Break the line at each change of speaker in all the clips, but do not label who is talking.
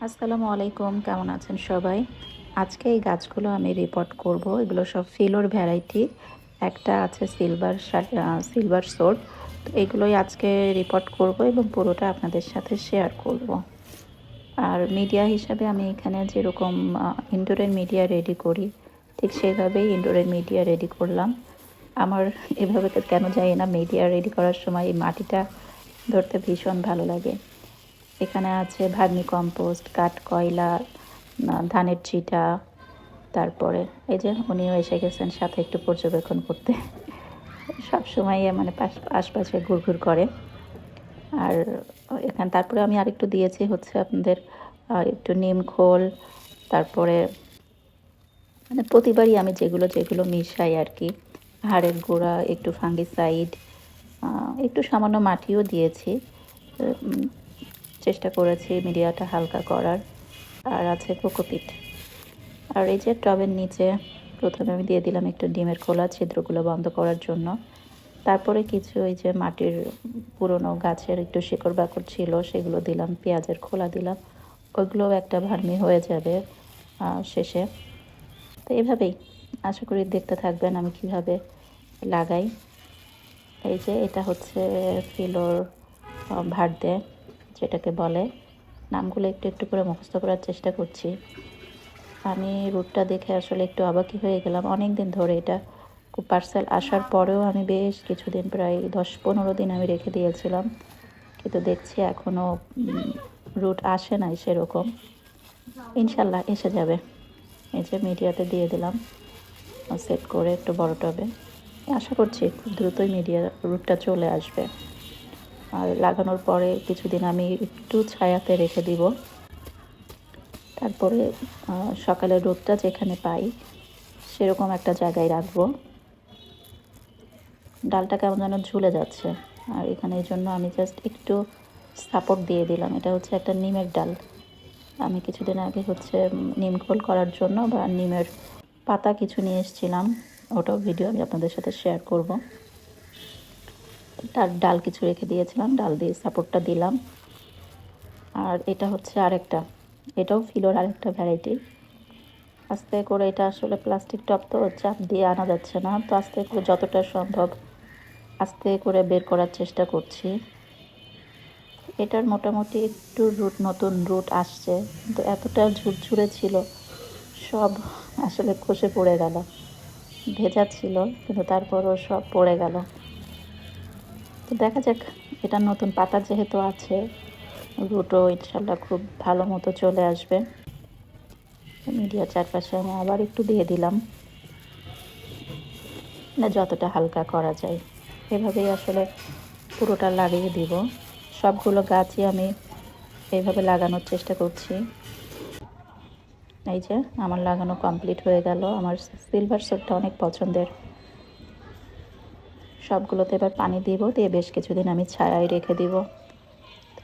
আসসালামু আলাইকুম, কেমন আছেন সবাই? আজকে এই গাছগুলো আমি রিপোর্ট করব। এগুলো সব ফিলোর ভ্যারাইটি। একটা আছে সিলভার সোর্ট। তো এগুলোই আজকে রিপোর্ট করব এবং পুরোটা আপনাদের সাথে শেয়ার করব। আর মিডিয়া হিসাবে আমি এখানে যেরকম ইনডোরের মিডিয়া রেডি করি, ঠিক সেইভাবেই ইনডোরের মিডিয়া রেডি করলাম। আমার এভাবে তো কেন জানি না, মিডিয়া রেডি করার সময় এই মাটিটা ধরতে ভীষণ ভালো লাগে। এখানে আছে ভার্মি কম্পোস্ট, কাঠকয়লা, ধানের চিটা, তারপরে এই যে উনিও এসে গেছেন সাথে একটু পর্যবেক্ষণ করতে। সবসময় মানে আশপাশে ঘুরঘুর করে। আর এখানে তারপরে আমি আরেকটু দিয়েছি হচ্ছে আপনাদের একটু নিম খোল, তারপরে মানে প্রতিবারই আমি যেগুলো যেগুলো মিশাই আর কি, হাড়ের গুঁড়া, একটু ফাঙ্গিসাইড, একটু সামান্য মাটিও দিয়েছি। চেষ্টা করেছি মিডিয়াটা হালকা করার। আর আছে কোকোপিট। আর এই যে টবের নিচে প্রথমে আমি দিয়ে দিলাম একটু ডিমের খোলা, ছিদ্রগুলো বন্ধ করার জন্য। তারপরে কিছু এই যে মাটির পুরনো গাছের একটু শিকড় বাকড় ছিল, সেগুলো দিলাম, পেঁয়াজের খোলা দিলাম। ওইগুলোও একটা ভার্মি হয়ে যাবে শেষে। তো এভাবেই আশা করি দেখতে থাকবেন আমি কিভাবে লাগাই। এই যে এটা হচ্ছে ফিলোর ভার্দে যেটাকে বলে। নামগুলো একটু একটু করে মুখস্থ করার চেষ্টা করছি। আমি রুটটা দেখে আসলে একটু অবাকই হয়ে গেলাম। অনেক দিন ধরে এটা পার্সেল আসার পরেও আমি বেশ কিছুদিন, প্রায় 10-15 দিন আমি রেখে দিয়েছিলাম, কিন্তু দেখছি এখনও রুট আসে নাই সেরকম। ইনশাল্লাহ এসে যাবে। এই যে মিডিয়াতে দিয়ে দিলাম সেট করে একটু বড় টবে। আশা করছি খুব দ্রুতই মিডিয়া রুটটা চলে আসবে। আর লাগানোর পরে কিছুদিন আমি একটু ছায়াতে রেখে দিব। তারপরে সকালের রোদটা যেখানে পাই সেরকম একটা জায়গায় রাখবো। ডালটা কেমন যেন ঝুলে যাচ্ছে, আর এখানে এই জন্য আমি জাস্ট একটু সাপোর্ট দিয়ে দিলাম। এটা হচ্ছে একটা নিমের ডাল। আমি কিছুদিন আগে হচ্ছে নিম খোল করার জন্য বা নিমের পাতা কিছু নিয়ে এসেছিলাম, ওটাও ভিডিও আমি আপনাদের সাথে শেয়ার করব। তার ডাল কিছু রেখে দিয়েছিলাম, ডাল দিয়ে সাপোর্টটা দিলাম। আর এটা হচ্ছে আরেকটা, এটাও ফিলোর আরেকটা ভ্যারাইটি। আস্তে করে, এটা আসলে প্লাস্টিক টব তো চাপ দিয়ে আনা যাচ্ছে না, তো আস্তে করে যতটা সম্ভব আস্তে করে বের করার চেষ্টা করছি। এটার মোটামুটি একটু নতুন রুট আসছে, কিন্তু এতটা ঝুরঝুরে ছিল, সব আসলে খসে পড়ে গেল। ভেজা ছিল কিন্তু তারপরও সব পড়ে গেল। তো দেখা যাক, এটা নতুন পাতা যেহেতু আছে, রুটও ইনশাল্লাহ খুব ভালো মতো চলে আসবে। মিডিয়ার চারপাশে আমি আবার একটু দিয়ে দিলাম, না যতটা হালকা করা যায় এভাবেই আসলে পুরোটা লাগিয়ে দিব। সবগুলো গাছই আমি এইভাবে লাগানোর চেষ্টা করছি। এই যে আমার লাগানো কমপ্লিট হয়ে গেল। আমার সিলভার সোটটা অনেক পছন্দের। সবগুলোতে এবার পানি দিব, দিয়ে বেশ কিছুদিন আমি ছায়ায় রেখে দিব।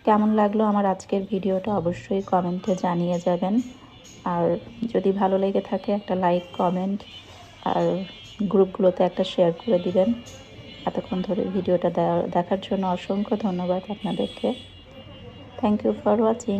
কেমন লাগলো আমার আজকের ভিডিওটা অবশ্যই কমেন্টে জানিয়ে যাবেন। আর যদি ভালো লেগে থাকে একটা লাইক, কমেন্ট, আর গ্রুপগুলোতে একটা শেয়ার করে দিবেন। এতক্ষণ ধরে ভিডিওটা দেখার জন্য অসংখ্য ধন্যবাদ আপনাদেরকে। Thank you for watching.